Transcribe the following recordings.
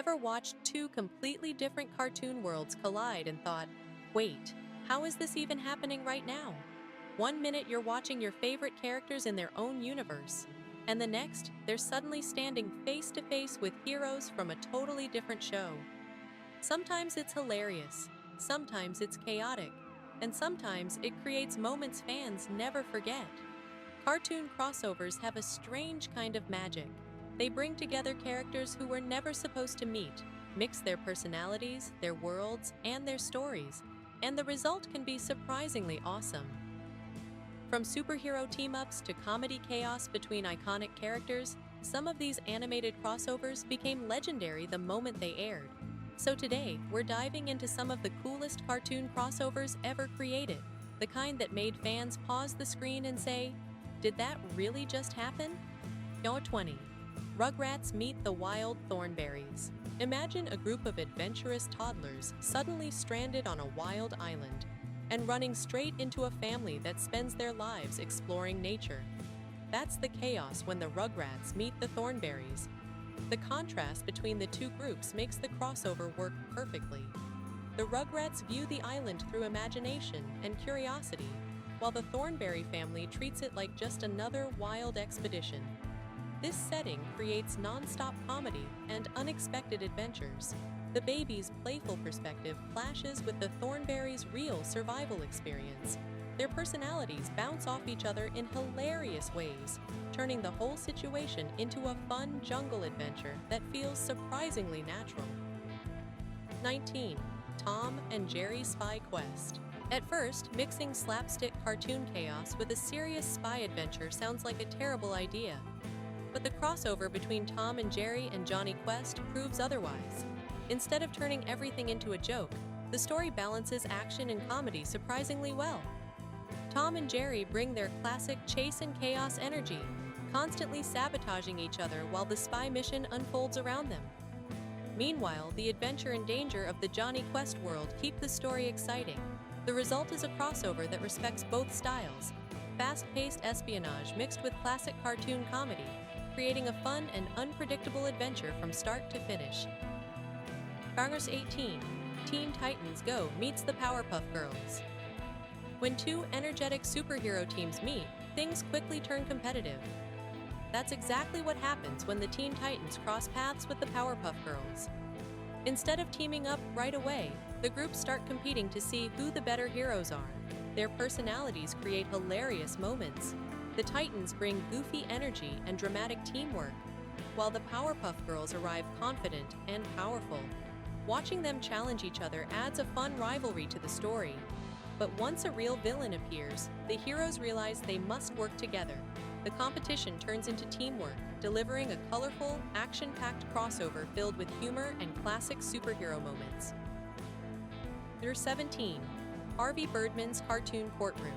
ever watched two completely different cartoon worlds collide and thought, wait, how is this even happening right now? One minute you're watching your favorite characters in their own universe, and the next, they're suddenly standing face to face with heroes from a totally different show. Sometimes it's hilarious, sometimes it's chaotic, and sometimes it creates moments fans never forget. Cartoon crossovers have a strange kind of magic. They bring together characters who were never supposed to meet, mix their personalities, their worlds, and their stories, and the result can be surprisingly awesome. From superhero team-ups to comedy chaos between iconic characters, some of these animated crossovers became legendary the moment they aired. So today, we're diving into some of the coolest cartoon crossovers ever created, the kind that made fans pause the screen and say, "Did that really just happen?" Yo 20. Rugrats meet the wild Thornberrys. Imagine a group of adventurous toddlers suddenly stranded on a wild island and running straight into a family that spends their lives exploring nature. That's the chaos when the Rugrats meet the Thornberrys. The contrast between the two groups makes the crossover work perfectly. The Rugrats view the island through imagination and curiosity, while the Thornberry family treats it like just another wild expedition. This setting creates non-stop comedy and unexpected adventures. The baby's playful perspective clashes with the Thornberrys' real survival experience. Their personalities bounce off each other in hilarious ways, turning the whole situation into a fun jungle adventure that feels surprisingly natural. 19. Tom and Jerry's Spy Quest. At first, mixing slapstick cartoon chaos with a serious spy adventure sounds like a terrible idea. But the crossover between Tom and Jerry and Johnny Quest proves otherwise. Instead of turning everything into a joke, the story balances action and comedy surprisingly well. Tom and Jerry bring their classic chase and chaos energy, constantly sabotaging each other while the spy mission unfolds around them. Meanwhile, the adventure and danger of the Johnny Quest world keep the story exciting. The result is a crossover that respects both styles, fast-paced espionage mixed with classic cartoon comedy, creating a fun and unpredictable adventure from start to finish. Bangers 18. Teen Titans Go meets the Powerpuff Girls. When two energetic superhero teams meet, things quickly turn competitive. That's exactly what happens when the Teen Titans cross paths with the Powerpuff Girls. Instead of teaming up right away, the groups start competing to see who the better heroes are. Their personalities create hilarious moments. The Titans bring goofy energy and dramatic teamwork, while the Powerpuff Girls arrive confident and powerful. Watching them challenge each other adds a fun rivalry to the story. But once a real villain appears, the heroes realize they must work together. The competition turns into teamwork, delivering a colorful, action-packed crossover filled with humor and classic superhero moments. Number 17. Harvey Birdman's Cartoon Courtroom.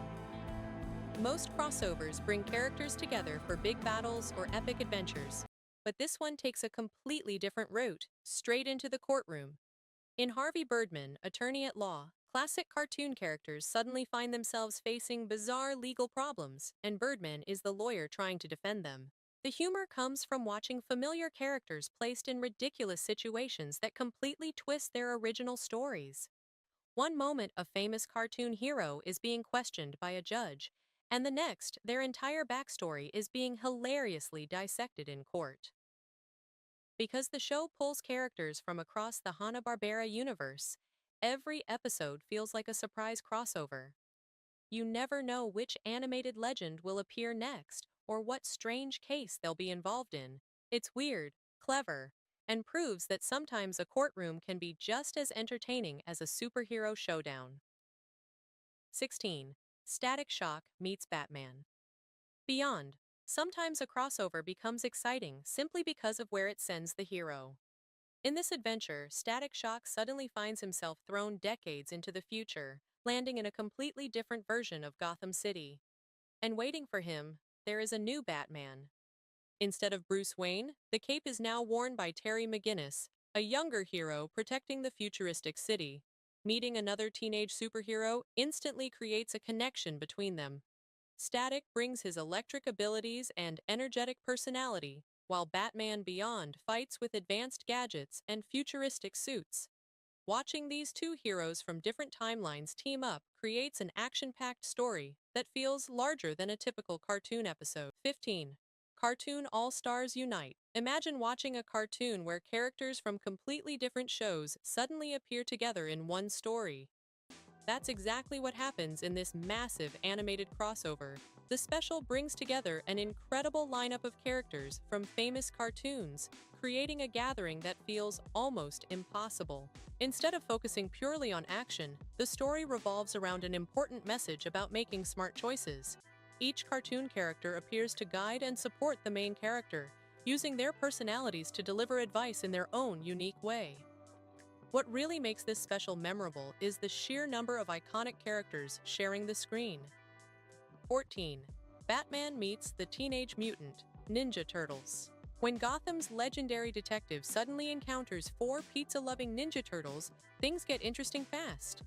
Most crossovers bring characters together for big battles or epic adventures, but this one takes a completely different route, straight into the courtroom. In Harvey Birdman, Attorney at Law, classic cartoon characters suddenly find themselves facing bizarre legal problems, and Birdman is the lawyer trying to defend them. The humor comes from watching familiar characters placed in ridiculous situations that completely twist their original stories. One moment, a famous cartoon hero is being questioned by a judge, and the next, their entire backstory is being hilariously dissected in court. Because the show pulls characters from across the Hanna-Barbera universe, every episode feels like a surprise crossover. You never know which animated legend will appear next or what strange case they'll be involved in. It's weird, clever, and proves that sometimes a courtroom can be just as entertaining as a superhero showdown. 16. Static Shock meets Batman. Beyond. Sometimes a crossover becomes exciting simply because of where it sends the hero. In this adventure, Static Shock suddenly finds himself thrown decades into the future, landing in a completely different version of Gotham City. And waiting for him, there is a new Batman. Instead of Bruce Wayne, the cape is now worn by Terry McGinnis, a younger hero protecting the futuristic city. Meeting another teenage superhero instantly creates a connection between them. Static brings his electric abilities and energetic personality, while Batman Beyond fights with advanced gadgets and futuristic suits. Watching these two heroes from different timelines team up creates an action-packed story that feels larger than a typical cartoon episode. 15. Cartoon All-Stars Unite. Imagine watching a cartoon where characters from completely different shows suddenly appear together in one story. That's exactly what happens in this massive animated crossover. The special brings together an incredible lineup of characters from famous cartoons, creating a gathering that feels almost impossible. Instead of focusing purely on action, the story revolves around an important message about making smart choices. Each cartoon character appears to guide and support the main character, using their personalities to deliver advice in their own unique way. What really makes this special memorable is the sheer number of iconic characters sharing the screen. 14. Batman meets the Teenage Mutant Ninja Turtles. When Gotham's legendary detective suddenly encounters four pizza-loving Ninja Turtles, things get interesting fast.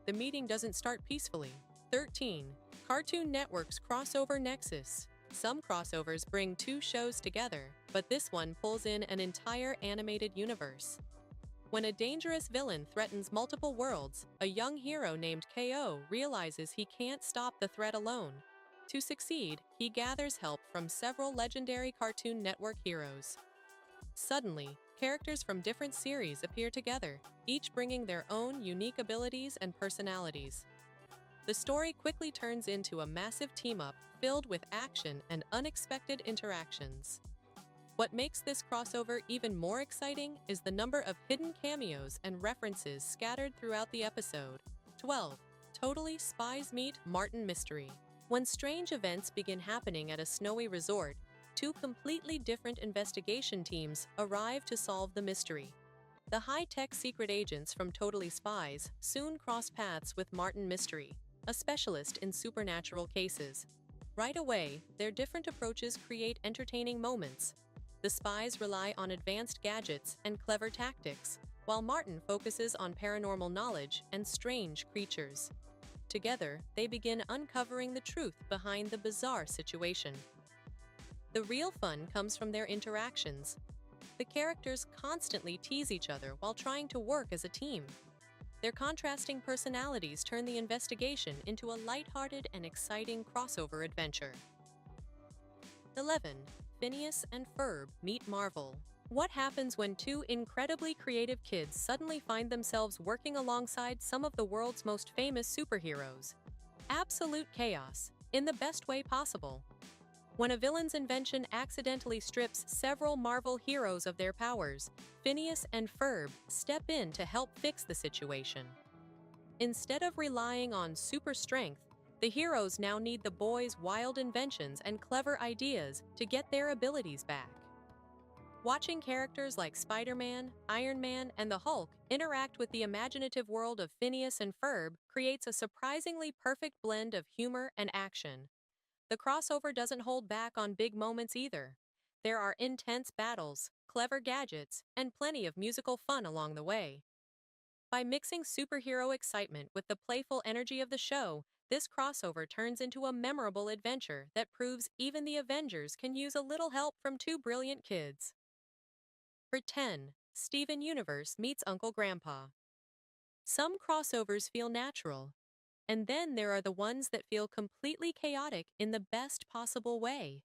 The meeting doesn't start peacefully. 13. Cartoon Network's Crossover Nexus. Some crossovers bring two shows together, but this one pulls in an entire animated universe. When a dangerous villain threatens multiple worlds, a young hero named KO realizes he can't stop the threat alone. To succeed, he gathers help from several legendary Cartoon Network heroes. Suddenly, characters from different series appear together, each bringing their own unique abilities and personalities. The story quickly turns into a massive team-up filled with action and unexpected interactions. What makes this crossover even more exciting is the number of hidden cameos and references scattered throughout the episode. 12. Totally Spies Meet Martin Mystery. When strange events begin happening at a snowy resort, two completely different investigation teams arrive to solve the mystery. The high-tech secret agents from Totally Spies soon cross paths with Martin Mystery, a specialist in supernatural cases. Right away, their different approaches create entertaining moments. The spies rely on advanced gadgets and clever tactics, while Martin focuses on paranormal knowledge and strange creatures. Together, they begin uncovering the truth behind the bizarre situation. The real fun comes from their interactions. The characters constantly tease each other while trying to work as a team. Their contrasting personalities turn the investigation into a lighthearted and exciting crossover adventure. 11. Phineas and Ferb Meet Marvel. What happens when two incredibly creative kids suddenly find themselves working alongside some of the world's most famous superheroes? Absolute chaos, in the best way possible. When a villain's invention accidentally strips several Marvel heroes of their powers, Phineas and Ferb step in to help fix the situation. Instead of relying on super strength, the heroes now need the boys' wild inventions and clever ideas to get their abilities back. Watching characters like Spider-Man, Iron Man, and the Hulk interact with the imaginative world of Phineas and Ferb creates a surprisingly perfect blend of humor and action. The crossover doesn't hold back on big moments either. There are intense battles, clever gadgets, and plenty of musical fun along the way. By mixing superhero excitement with the playful energy of the show, this crossover turns into a memorable adventure that proves even the Avengers can use a little help from two brilliant kids. For 10, Steven Universe meets Uncle Grandpa. Some crossovers feel natural, and then there are the ones that feel completely chaotic in the best possible way.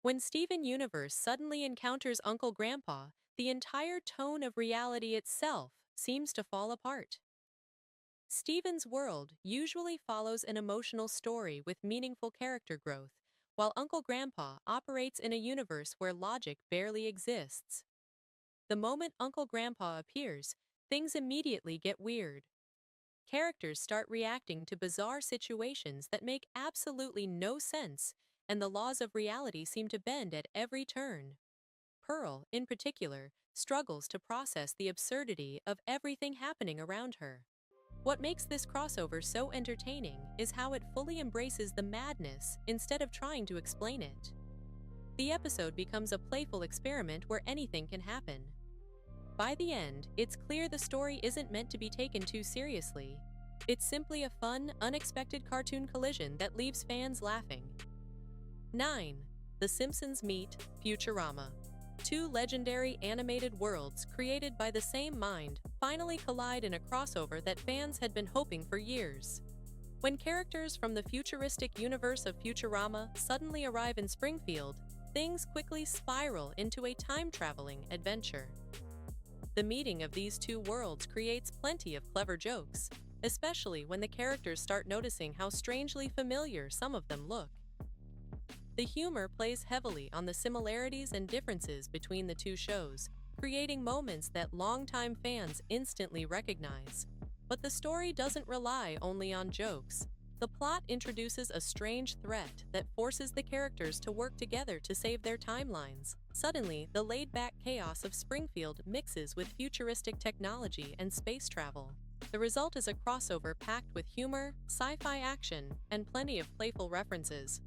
When Steven Universe suddenly encounters Uncle Grandpa, the entire tone of reality itself seems to fall apart. Steven's world usually follows an emotional story with meaningful character growth, while Uncle Grandpa operates in a universe where logic barely exists. The moment Uncle Grandpa appears, things immediately get weird. Characters start reacting to bizarre situations that make absolutely no sense, and the laws of reality seem to bend at every turn. Pearl, in particular, struggles to process the absurdity of everything happening around her. What makes this crossover so entertaining is how it fully embraces the madness instead of trying to explain it. The episode becomes a playful experiment where anything can happen. By the end, it's clear the story isn't meant to be taken too seriously. It's simply a fun, unexpected cartoon collision that leaves fans laughing. 9. The Simpsons meet Futurama. Two legendary animated worlds created by the same mind finally collide in a crossover that fans had been hoping for years. When characters from the futuristic universe of Futurama suddenly arrive in Springfield, things quickly spiral into a time-traveling adventure. The meeting of these two worlds creates plenty of clever jokes, especially when the characters start noticing how strangely familiar some of them look. The humor plays heavily on the similarities and differences between the two shows, creating moments that longtime fans instantly recognize. But the story doesn't rely only on jokes. The plot introduces a strange threat that forces the characters to work together to save their timelines. Suddenly, the laid-back chaos of Springfield mixes with futuristic technology and space travel. The result is a crossover packed with humor, sci-fi action, and plenty of playful references.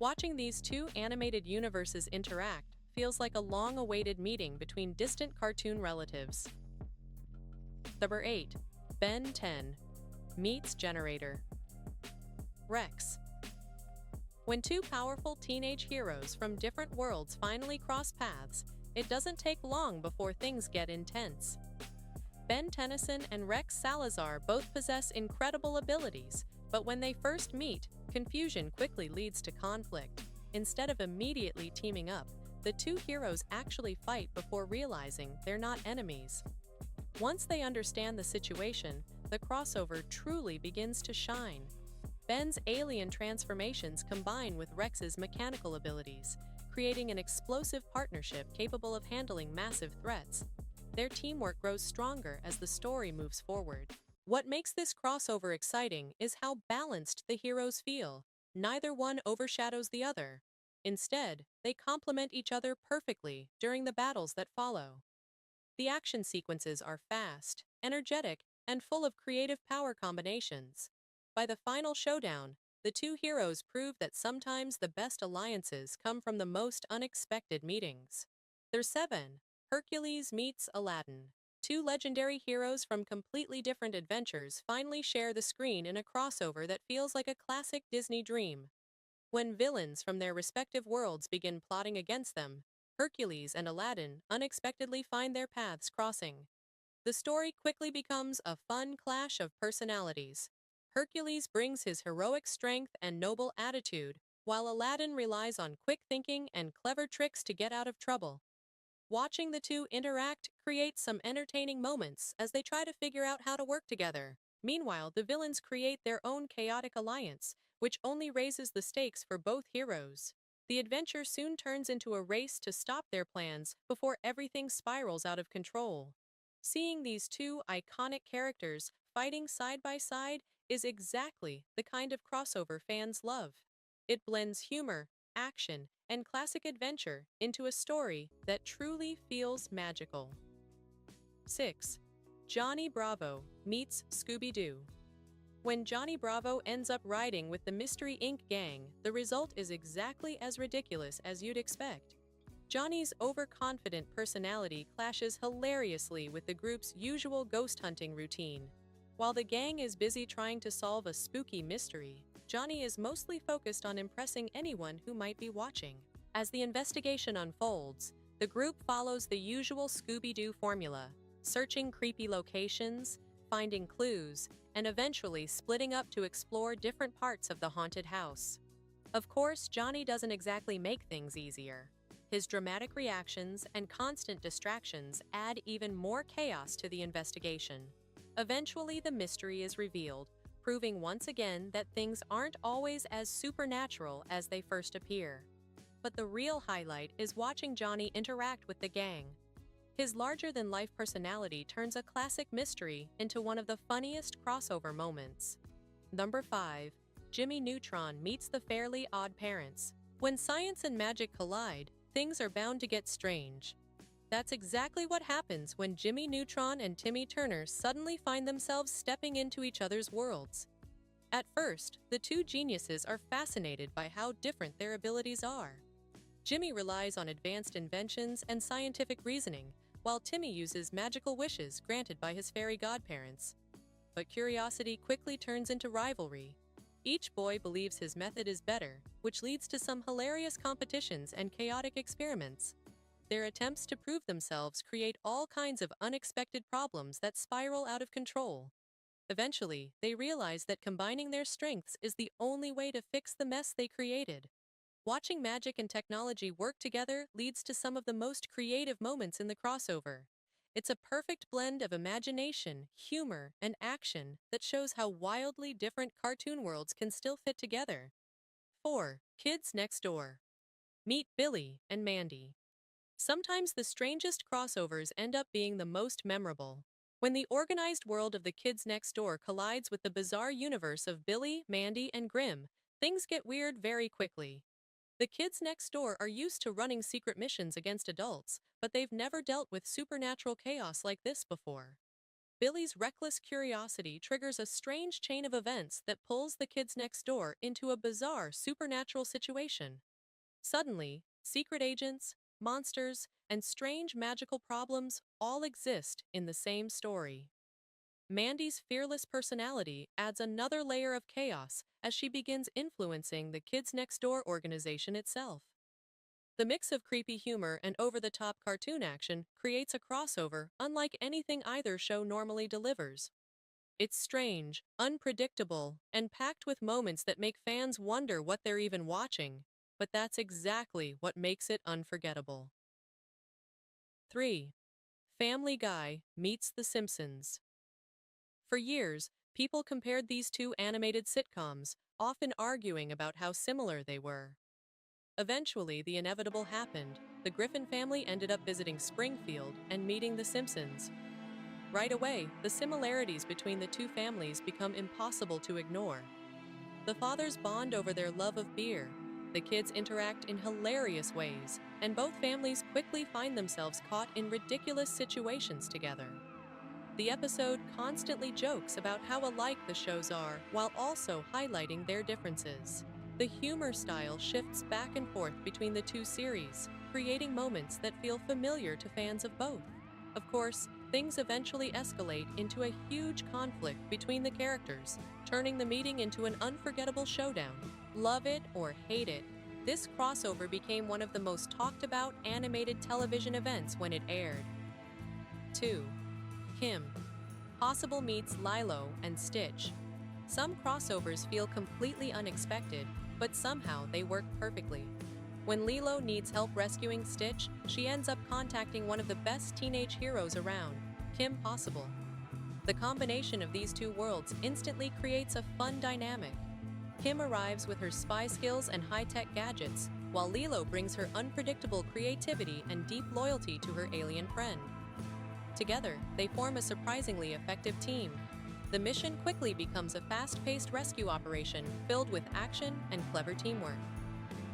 Watching these two animated universes interact feels like a long-awaited meeting between distant cartoon relatives. Number 8. Ben 10 meets Generator. Rex. When two powerful teenage heroes from different worlds finally cross paths, it doesn't take long before things get intense. Ben Tennyson and Rex Salazar both possess incredible abilities, but when they first meet, confusion quickly leads to conflict. Instead of immediately teaming up, the two heroes actually fight before realizing they're not enemies. Once they understand the situation, the crossover truly begins to shine. Ben's alien transformations combine with Rex's mechanical abilities, creating an explosive partnership capable of handling massive threats. Their teamwork grows stronger as the story moves forward. What makes this crossover exciting is how balanced the heroes feel. Neither one overshadows the other. Instead, they complement each other perfectly during the battles that follow. The action sequences are fast, energetic, and full of creative power combinations. By the final showdown, the two heroes prove that sometimes the best alliances come from the most unexpected meetings. There's 7. Hercules meets Aladdin. Two legendary heroes from completely different adventures finally share the screen in a crossover that feels like a classic Disney dream. When villains from their respective worlds begin plotting against them, Hercules and Aladdin unexpectedly find their paths crossing. The story quickly becomes a fun clash of personalities. Hercules brings his heroic strength and noble attitude, while Aladdin relies on quick thinking and clever tricks to get out of trouble. Watching the two interact creates some entertaining moments as they try to figure out how to work together. Meanwhile, the villains create their own chaotic alliance, which only raises the stakes for both heroes. The adventure soon turns into a race to stop their plans before everything spirals out of control. Seeing these two iconic characters fighting side by side is exactly the kind of crossover fans love. It blends humor, action, and classic adventure into a story that truly feels magical. 6. Johnny Bravo meets Scooby-Doo. When Johnny Bravo ends up riding with the Mystery Inc. gang, the result is exactly as ridiculous as you'd expect. Johnny's overconfident personality clashes hilariously with the group's usual ghost hunting routine. While the gang is busy trying to solve a spooky mystery, Johnny is mostly focused on impressing anyone who might be watching. As the investigation unfolds, the group follows the usual Scooby-Doo formula, searching creepy locations, finding clues, and eventually splitting up to explore different parts of the haunted house. Of course, Johnny doesn't exactly make things easier. His dramatic reactions and constant distractions add even more chaos to the investigation. Eventually, the mystery is revealed, proving once again that things aren't always as supernatural as they first appear. But the real highlight is watching Johnny interact with the gang. His larger-than-life personality turns a classic mystery into one of the funniest crossover moments. Number 5. Jimmy Neutron meets the Fairly Odd Parents. When science and magic collide, things are bound to get strange. That's exactly what happens when Jimmy Neutron and Timmy Turner suddenly find themselves stepping into each other's worlds. At first, the two geniuses are fascinated by how different their abilities are. Jimmy relies on advanced inventions and scientific reasoning, while Timmy uses magical wishes granted by his fairy godparents. But curiosity quickly turns into rivalry. Each boy believes his method is better, which leads to some hilarious competitions and chaotic experiments. Their attempts to prove themselves create all kinds of unexpected problems that spiral out of control. Eventually, they realize that combining their strengths is the only way to fix the mess they created. Watching magic and technology work together leads to some of the most creative moments in the crossover. It's a perfect blend of imagination, humor, and action that shows how wildly different cartoon worlds can still fit together. 4. Kids Next Door. Meet Billy and Mandy. Sometimes the strangest crossovers end up being the most memorable. When the organized world of the kids next door collides with the bizarre universe of Billy, Mandy, and Grimm, things get weird very quickly. The kids next door are used to running secret missions against adults, but they've never dealt with supernatural chaos like this before. Billy's reckless curiosity triggers a strange chain of events that pulls the kids next door into a bizarre supernatural situation. Suddenly, secret agents, monsters, and strange magical problems all exist in the same story. Mandy's fearless personality adds another layer of chaos as she begins influencing the Kids Next Door organization itself. The mix of creepy humor and over-the-top cartoon action creates a crossover unlike anything either show normally delivers. It's strange, unpredictable, and packed with moments that make fans wonder what they're even watching, but that's exactly what makes it unforgettable. 3. Family Guy meets The Simpsons. For years, people compared these two animated sitcoms, often arguing about how similar they were. Eventually, the inevitable happened. The Griffin family ended up visiting Springfield and meeting The Simpsons. Right away, the similarities between the two families become impossible to ignore. The fathers bond over their love of beer. The kids interact in hilarious ways, and both families quickly find themselves caught in ridiculous situations together. The episode constantly jokes about how alike the shows are while also highlighting their differences. The humor style shifts back and forth between the two series, creating moments that feel familiar to fans of both. Of course, things eventually escalate into a huge conflict between the characters, turning the meeting into an unforgettable showdown. Love it or hate it, this crossover became one of the most talked about animated television events when it aired. 2. Kim. Possible meets Lilo and Stitch. Some crossovers feel completely unexpected, but somehow they work perfectly. When Lilo needs help rescuing Stitch, she ends up contacting one of the best teenage heroes around, Kim Possible. The combination of these two worlds instantly creates a fun dynamic. Kim arrives with her spy skills and high-tech gadgets, while Lilo brings her unpredictable creativity and deep loyalty to her alien friend. Together, they form a surprisingly effective team. The mission quickly becomes a fast-paced rescue operation filled with action and clever teamwork.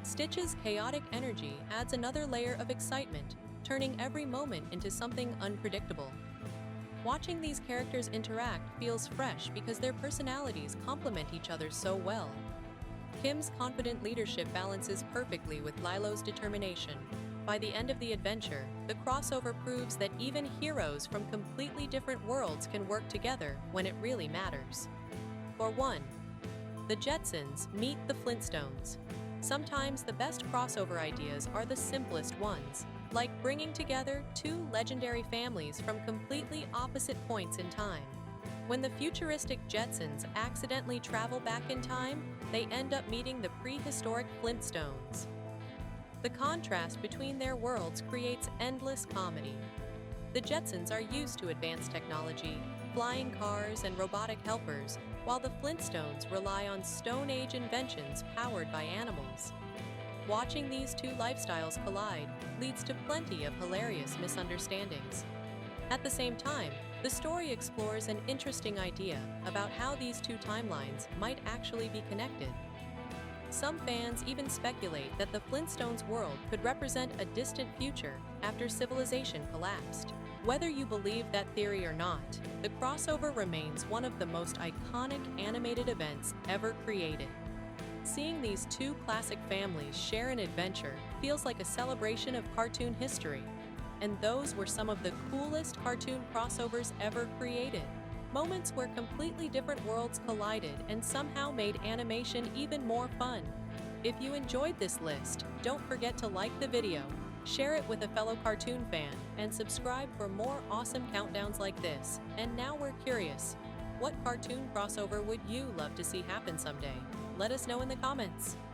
Stitch's chaotic energy adds another layer of excitement, turning every moment into something unpredictable. Watching these characters interact feels fresh because their personalities complement each other so well. Kim's confident leadership balances perfectly with Lilo's determination. By the end of the adventure, the crossover proves that even heroes from completely different worlds can work together when it really matters. For 1. The Jetsons meet the Flintstones. Sometimes the best crossover ideas are the simplest ones, like bringing together two legendary families from completely opposite points in time. When the futuristic Jetsons accidentally travel back in time, they end up meeting the prehistoric Flintstones. The contrast between their worlds creates endless comedy. The Jetsons are used to advanced technology, flying cars and robotic helpers, while the Flintstones rely on Stone Age inventions powered by animals. Watching these two lifestyles collide leads to plenty of hilarious misunderstandings. At the same time, the story explores an interesting idea about how these two timelines might actually be connected. Some fans even speculate that the Flintstones world could represent a distant future after civilization collapsed. Whether you believe that theory or not, the crossover remains one of the most iconic animated events ever created. Seeing these two classic families share an adventure feels like a celebration of cartoon history, and those were some of the coolest cartoon crossovers ever created. Moments where completely different worlds collided and somehow made animation even more fun. If you enjoyed this list, don't forget to like the video, share it with a fellow cartoon fan, and subscribe for more awesome countdowns like this. And now we're curious, what cartoon crossover would you love to see happen someday? Let us know in the comments.